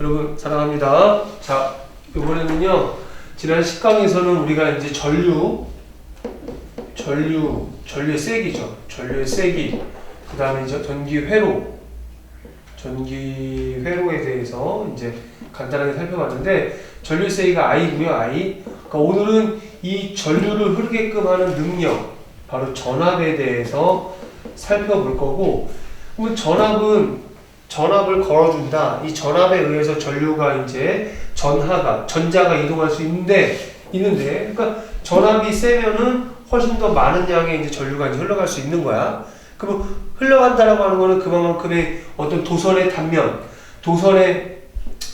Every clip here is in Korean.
여러분 사랑합니다. 자, 이번에는요 지난 10강에서는 우리가 이제 전류의 세기죠. 전류의 세기. 그 다음에 이제 전기회로에 대해서 이제 간단하게 살펴봤는데 전류의 세기가 I고요. I. 그러니까 오늘은 이 전류를 흐르게끔 하는 능력, 바로 전압에 대해서 살펴볼 거고, 그러면 전압을 걸어준다. 이 전압에 의해서 전류가 이제 전자가 이동할 수 있는데, 그러니까 전압이 세면은 훨씬 더 많은 양의 이제 전류가 이제 흘러갈 수 있는 거야. 그럼 흘러간다라고 하는 거는 그만큼의 어떤 도선의 단면,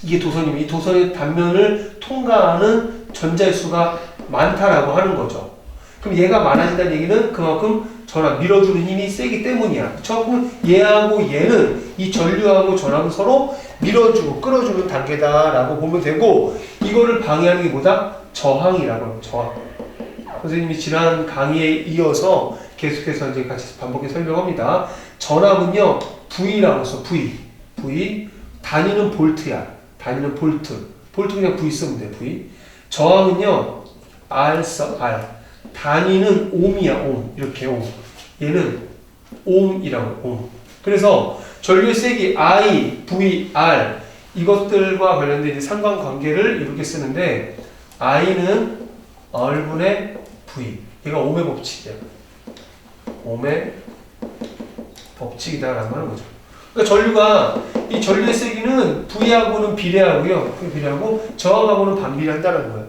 이게 도선이면 이 도선의 단면을 통과하는 전자의 수가 많다라고 하는 거죠. 그럼 얘가 많아진다는 얘기는 그만큼 밀어주는 힘이 세기 때문이야. 그쵸? 그럼 얘하고 얘는 이 전류하고 전압을 서로 밀어주고 끌어주는 단계다라고 보면 되고, 이거를 방해하는 게 뭐다? 저항이라고 합니다. 저항. 선생님이 지난 강의에 이어서 계속해서 이제 같이 반복해서 설명합니다. 전압은요, V라고 써. V. 단위는 볼트야. 단위는 볼트. 볼트 그냥 V 쓰면 돼. V. 저항은요, R 써. R. 단위는 옴이야. 옴. 이렇게 옴. 얘는 옴이라고. 옴. 그래서 전류의 세기 I, V, R 이것들과 관련된 이제 상관관계를 이렇게 쓰는데, I는 R분의 V. 얘가 옴의 법칙이야. 옴의 법칙이다라고 하는 거죠. 그러니까 이 전류의 세기는 V하고는 비례하고요. 비례하고 저항하고는 반비례한다는 거예요.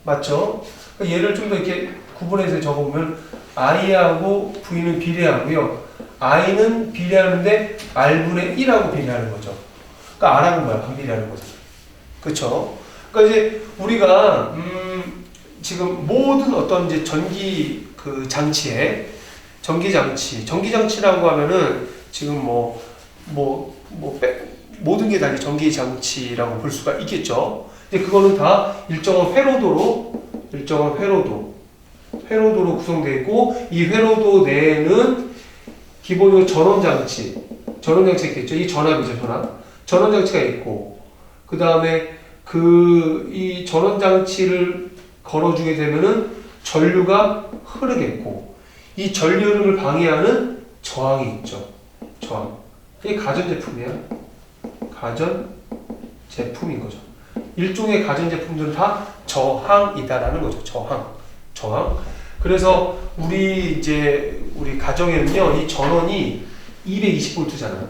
맞죠? 그러니까 얘를 좀 더 이렇게 구분해서 적어보면 I하고 V는 비례하고요. I는 비례하는데 R분의 1하고 비례하는 거죠. 그러니까 R하는 거야. 반비례하는 거죠. 그쵸? 그러니까 이제 우리가 지금 모든 어떤 이제 전기장치라고 하면은 지금 모든 게 다 전기장치라고 볼 수가 있겠죠. 근데 그거는 다 일정한 회로도로 구성되어 있고, 이 회로도 내에는 기본적으로 전원장치가 있겠죠. 이 전압이죠, 전원장치가 있고, 그 다음에 이 전원장치를 걸어주게 되면은 전류가 흐르겠고, 이 전류 흐름을 방해하는 저항이 있죠. 저항. 이게 가전제품이야. 가전제품인 거죠. 일종의 가전제품들은 다 저항이다라는 거죠. 저항. 그래서 우리 가정에는요, 이 전원이 220V잖아.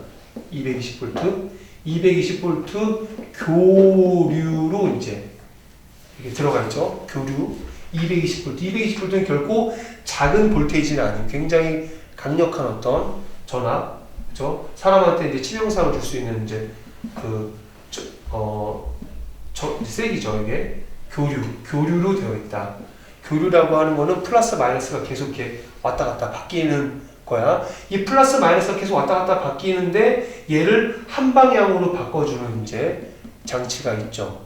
220V 교류로 이제 이렇게 들어가 있죠. 교류. 220V는 결코 작은 볼테이지는 아닌 굉장히 강력한 어떤 전압, 그죠? 사람한테 이제 치명상을 줄 수 있는 이제 세기죠. 이게 교류로 되어 있다. 교류라고 하는 거는 플러스 마이너스가 계속 이렇게 왔다 갔다 바뀌는 거야. 이 플러스 마이너스가 계속 왔다 갔다 바뀌는데 얘를 한 방향으로 바꿔주는 이제 장치가 있죠.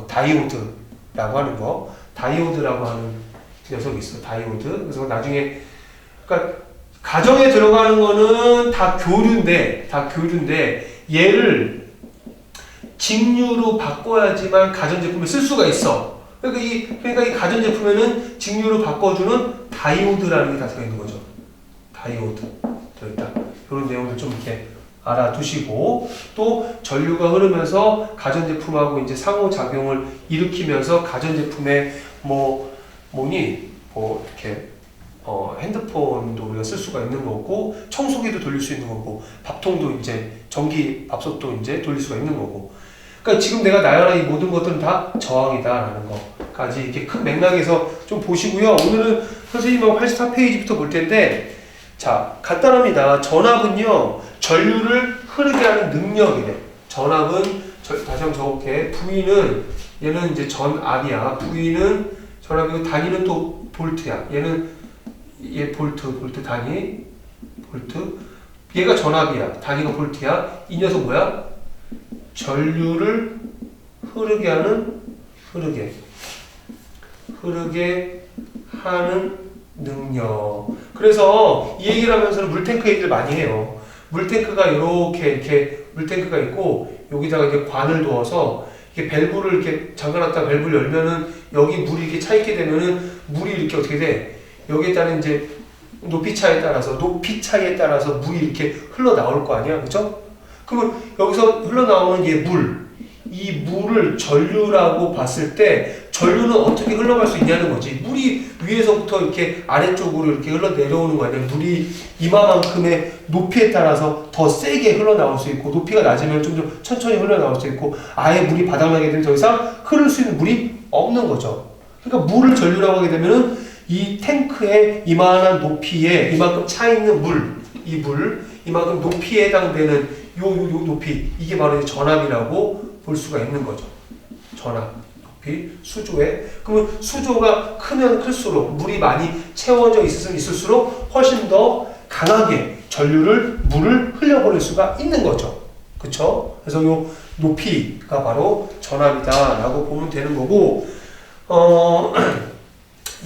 다이오드라고 하는 거. 다이오드라고 하는 녀석이 있어. 다이오드. 그래서 나중에, 그러니까 가정에 들어가는 거는 다 교류인데 얘를 직류로 바꿔야지만 가전제품을 쓸 수가 있어. 그러니까 이 가전제품에는 직류로 바꿔주는 다이오드라는 게 다 들어있는 거죠. 다이오드 들어있다. 이런 내용들 좀 이렇게 알아두시고, 또 전류가 흐르면서 가전제품하고 이제 상호작용을 일으키면서 가전제품에 이렇게 핸드폰도 우리가 쓸 수가 있는 거고, 청소기도 돌릴 수 있는 거고, 밥통도 이제 전기 밥솥도 이제 돌릴 수가 있는 거고. 그러니까 지금 내가 나열한 이 모든 것들은 다 저항이다라는 거까지 이렇게 큰 맥락에서 좀 보시고요. 오늘은 선생님하고 84페이지부터 볼 텐데, 자, 간단합니다. 전압은요, 전류를 흐르게 하는 능력이래. 전압은 다시 한번 적어볼게. V는 얘는 이제 전압이야. V는 전압이고, 단위는 또 볼트야. 얘 볼트 단위, 볼트. 얘가 전압이야. 단위가 볼트야. 이 녀석 뭐야? 전류를 흐르게 하는 능력. 그래서 이 얘기를 하면서는 물탱크 얘기를 많이 해요. 물탱크가 이렇게 물탱크가 있고 여기다가 이제 관을 두어서 이렇게 밸브를 이렇게 잠가놨다가 밸브를 열면은 여기 물이 이렇게 차 있게 되면은 물이 이렇게 어떻게 돼? 여기에 따른 이제 높이 차이에 따라서 물이 이렇게 흘러나올 거 아니야, 그죠? 그러면 여기서 흘러나오는 이 물을 전류라고 봤을 때 전류는 어떻게 흘러갈 수 있냐는 거지. 물이 위에서부터 이렇게 아래쪽으로 이렇게 흘러내려오는 거 아니야. 물이 이마만큼의 높이에 따라서 더 세게 흘러나올 수 있고 높이가 낮으면 좀 천천히 흘러나올 수 있고 아예 물이 바닥나게 되면 더 이상 흐를 수 있는 물이 없는 거죠. 그러니까 물을 전류라고 하게 되면은 이 탱크의 이만한 높이에 이만큼 차 있는 이만큼 높이에 해당되는 요 높이 이게 바로 전압이라고 볼 수가 있는 거죠. 전압, 높이, 수조에. 그러면 수조가 크면 클수록 물이 많이 채워져 있을수록 훨씬 더 강하게 물을 흘려보낼 수가 있는 거죠. 그쵸? 그래서 요 높이가 바로 전압이다라고 보면 되는 거고,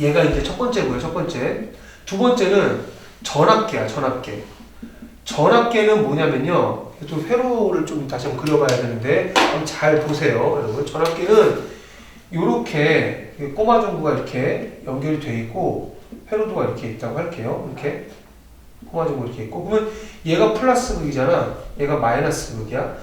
얘가 이제 첫 번째고요, 첫 번째. 두 번째는 전압계야, 전압계. 전압계는 뭐냐면요. 좀 회로를 좀 다시 한번 그려봐야 되는데, 한번 잘 보세요, 여러분. 전압계는 요렇게 꼬마 전구가 이렇게 연결이 되어 있고, 회로도가 이렇게 있다고 할게요. 이렇게. 꼬마 전구 이렇게 있고. 그러면 얘가 플러스 극이잖아. 얘가 마이너스 극이야.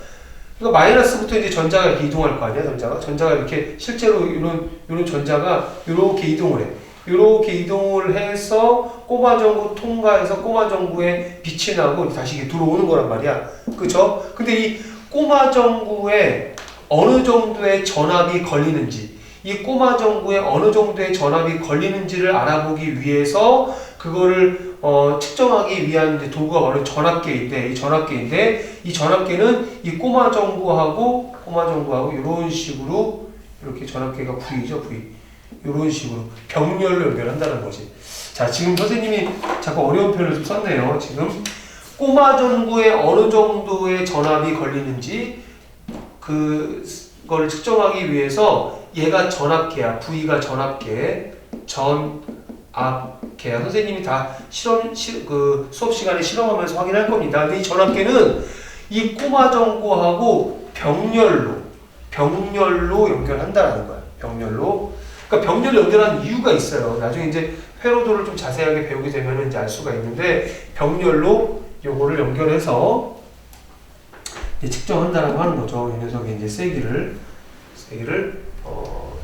그러니까 마이너스부터 이제 전자가 이렇게 이동할 거 아니야, 전자가 이렇게 실제로 이런 전자가 이렇게 이동을 해. 이렇게 이동을 해서 꼬마 전구 통과해서 꼬마 전구에 빛이 나고 다시 이게 들어오는 거란 말이야. 그쵸? 근데 이 꼬마 전구에 어느 정도의 전압이 걸리는지, 이 꼬마 전구에 어느 정도의 전압이 걸리는지를 알아보기 위해서 그거를 측정하기 위한 이제 도구가 바로 전압계인데, 이 전압계는 이 꼬마 전구하고 이런 식으로 이렇게 전압계가 V죠, V. 이런 식으로 병렬로 연결한다는 거지. 자, 지금 선생님이 자꾸 어려운 표현을 좀 썼네요. 지금 꼬마 전구에 어느 정도의 전압이 걸리는지 그걸 측정하기 위해서 얘가 전압계야. V가 전압계, 전압계야. 선생님이 다 수업 시간에 실험하면서 확인할 겁니다. 근데 이 전압계는 이 꼬마 전구하고 병렬로 연결한다는 거야. 그러니까 병렬로 연결하는 이유가 있어요. 나중에 이제 회로도를 좀 자세하게 배우게 되면 이제 알 수가 있는데 병렬로 요거를 연결해서 이제 측정한다라고 하는 거죠. 이 녀석의 이제 세기를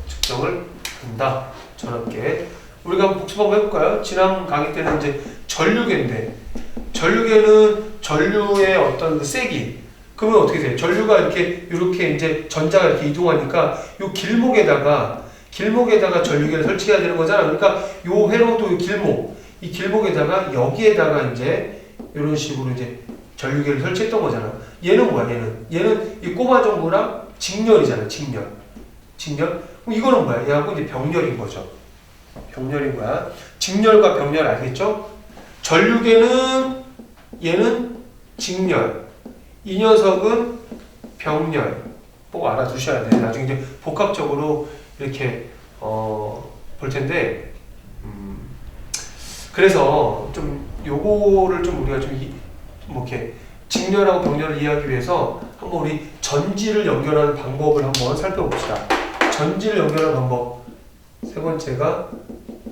측정을 한다. 전압계. 우리가 한번 복습 한번 해볼까요? 지난 강의 때는 이제 전류계인데 전류계는 전류의 어떤 그 세기. 그러면 어떻게 돼요? 전류가 이렇게 이제 전자가 이렇게 이동하니까 요 길목에다가 전류계를 설치해야 되는 거잖아. 그러니까 요 회로도 이 길목에다가 여기에다가 이제 이런 식으로 이제 전류계를 설치했던 거잖아. 얘는 뭐야? 얘는 이 꼬마 전구랑 직렬이잖아. 직렬. 그럼 이거는 뭐야? 얘하고 이제 병렬인 거죠. 병렬인 거야. 직렬과 병렬 알겠죠? 전류계는 얘는 직렬. 이 녀석은 병렬. 꼭 알아두셔야 돼. 나중에 이제 복합적으로 이렇게 볼 텐데 그래서 좀 요거를 좀 우리가 좀 뭐 이렇게 직렬하고 병렬을 이해하기 위해서 한번 우리 전지를 연결하는 방법을 한번 살펴봅시다. 전지를 연결하는 방법. 세 번째가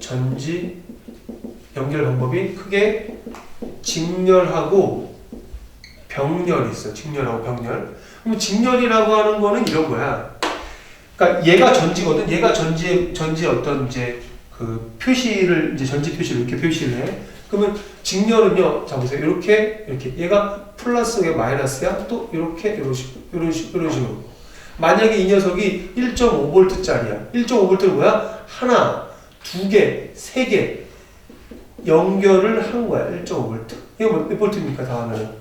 전지 연결 방법이 크게 직렬하고 병렬이 있어. 직렬하고 병렬. 그럼 직렬이라고 하는 거는 이런 거야. 그러니까 얘가 전지거든. 얘가 전지의 어떤 이제 그 표시를 이제 전지 표시를 이렇게 표시를 해. 그러면 직렬은요. 자 보세요. 이렇게 얘가 플러스야 마이너스야. 또 이런 식으로. 만약에 이 녀석이 1.5V짜리야. 1.5V는 뭐야? 하나, 두 개, 세 개 연결을 한 거야. 1.5V. 이거 몇 볼트입니까? 다 하면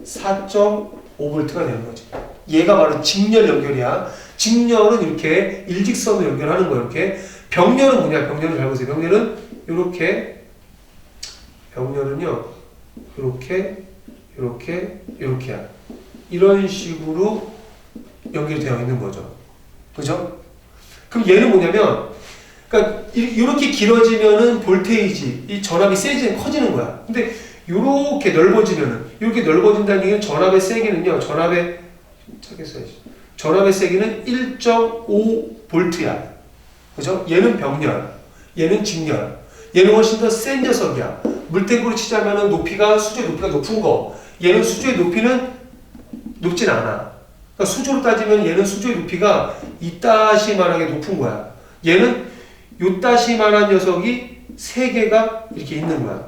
4.5V가 되는 거지. 얘가 바로 직렬 연결이야. 직렬은 이렇게 일직선으로 연결하는 거예요. 이렇게. 병렬은 뭐냐? 병렬은 잘 보세요. 병렬은 이렇게. 병렬은요. 이렇게야. 이런 식으로 연결되어 있는 거죠. 그죠? 그럼 얘는 뭐냐면, 그러니까 이렇게 길어지면은 볼테이지, 이 전압이 세지는 커지는 거야. 근데 요렇게 넓어지면은, 이렇게 넓어진다는 얘기는 전압의 세기는요, 전압의 세기는 1.5V야. 그죠? 얘는 병렬, 얘는 직렬, 얘는 훨씬 더 센 녀석이야. 물탱크로 치자면은 높이가, 수조의 높이가 높은 거, 얘는 수조의 높이는 높진 않아. 그러니까 수조로 따지면 얘는 수조의 높이가 이따시만하게 높은 거야. 얘는 요따시만한 녀석이 3개가 이렇게 있는 거야.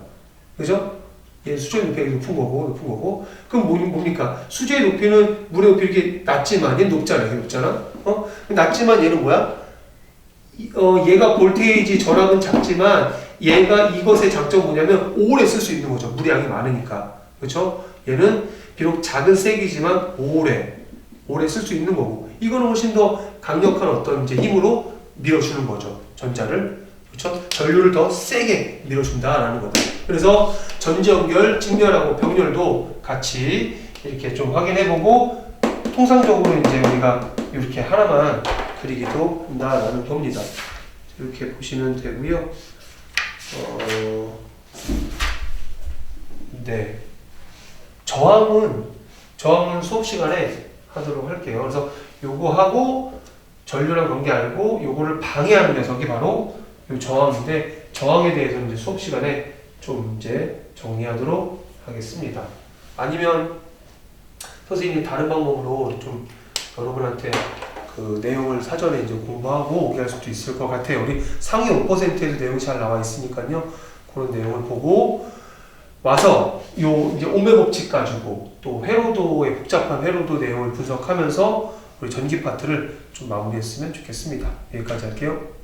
그죠? 얘 수조의 높이가 높은 거고. 그럼 뭡니까? 수조의 높이는 물의 높이 이렇게 낮지만, 얘는 높잖아. 이게 높잖아? 낮지만 얘는 뭐야? 얘가 볼테이지 전압은 작지만, 얘가 이것의 장점은 뭐냐면, 오래 쓸 수 있는 거죠. 물의 양이 많으니까. 그렇죠? 얘는 비록 작은 세기지만, 오래 쓸 수 있는 거고. 이거는 훨씬 더 강력한 어떤 이제 힘으로 밀어주는 거죠. 전자를. 그렇죠? 전류를 더 세게 밀어준다라는 거다. 그래서 전지연결, 직렬하고 병렬도 같이 이렇게 좀 확인해보고 통상적으로 이제 우리가 이렇게 하나만 그리기도 한다라는 겁니다. 이렇게 보시면 되고요. 네. 저항은 수업 시간에 하도록 할게요. 그래서 요거 하고 전류랑 관계 알고 요거를 방해하는 녀석이 바로 요 저항인데, 저항에 대해서는 이제 수업 시간에 좀 이제 정리하도록 하겠습니다. 아니면 선생님이 다른 방법으로 좀 여러분한테 그 내용을 사전에 이제 공부하고 오게 할 수도 있을 것 같아요. 우리 상위 5%에도 내용이 잘 나와 있으니까요. 그런 내용을 보고 와서 요 이제 오메 법칙 가지고 또 회로도의 복잡한 회로도 내용을 분석하면서 우리 전기 파트를 좀 마무리했으면 좋겠습니다. 여기까지 할게요.